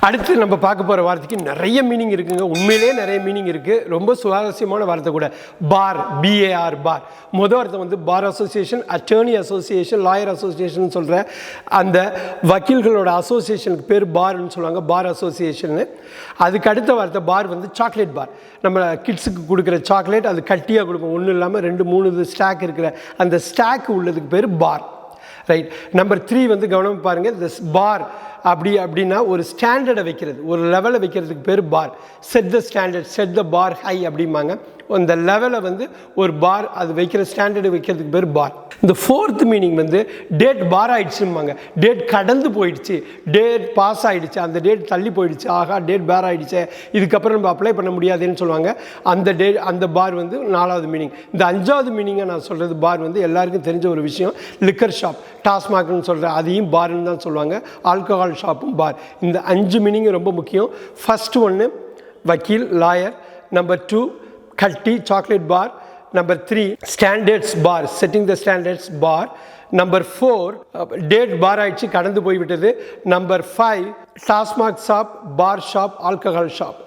அடுத்து நம்ம பார்க்க போகிற வார்த்தைக்கு நிறைய மீனிங் இருக்குங்க. உண்மையிலேயே நிறைய மீனிங் இருக்குது. ரொம்ப சுவாரஸ்யமான வார்த்தை கூட. Bar, B A R, bar. முதல் அர்த்தம் வந்து bar association, attorney association, lawyer association சொல்கிற அந்த வக்கீல்களோட அசோசியேஷனுக்கு பேர் பார்னு சொல்லுவாங்க, பார் அசோசியேஷன். அதுக்கு அடுத்த வார்த்தை பார் வந்து சாக்லேட் பார். நம்ம கிட்ஸுக்கு கொடுக்குற சாக்லேட் அது கட்டியாக கொடுப்போம், ஒன்றும் இல்லாமல் 2-3 ஸ்டாக் இருக்கிற அந்த ஸ்டாக் உள்ளதுக்கு பேர் பார். ரைட். நம்பர் 3 வந்து கவனம் பாருங்கள். திஸ் பார் அப்படின்னா ஒரு ஸ்டாண்டர்டை வைக்கிறது, ஒரு லெவலை வைக்கிறதுக்கு பேர் bar. Set the standard, set the bar high அப்படிம்பாங்க. அந்த லெவலை வந்து ஒரு பார், அது வைக்கிற ஸ்டாண்டர்டு வைக்கிறதுக்கு பேர் பார். இந்த 4th மீனிங் வந்து டேட் பார் ஆகிடுச்சும்பாங்க. டேட் கடந்து போயிடுச்சு, டேட் பாஸ் ஆகிடுச்சு, அந்த டேட் தள்ளி போயிடுச்சு, ஆகா டேட் பார் ஆகிடுச்சு, இதுக்கப்புறம் நம்ம அப்ளை பண்ண முடியாதுன்னு சொல்லுவாங்க. அந்த பார் வந்து 4வது மீனிங். இந்த 5வது மீனிங்கை நான் சொல்கிறது பார் வந்து எல்லாருக்கும் தெரிஞ்ச ஒரு விஷயம். லிக்கர் ஷாப், டாஸ்மாக்னு சொல்கிற அதையும் பார்னு தான் சொல்லுவாங்க. ஆல்கஹால் ஷாப்பும் பார். இந்த 5 மீனிங் ரொம்ப முக்கியம். ஃபர்ஸ்ட் ஒன்று வக்கீல், லாயர். நம்பர் 2 கட்டி, chocolate bar. Number 3 standards bar, setting the standards bar. Number 4 date bar ஆயிடுச்சு, கடந்து போய்விட்டது. Number 5 TASMAC shop, bar shop, alcohol shop.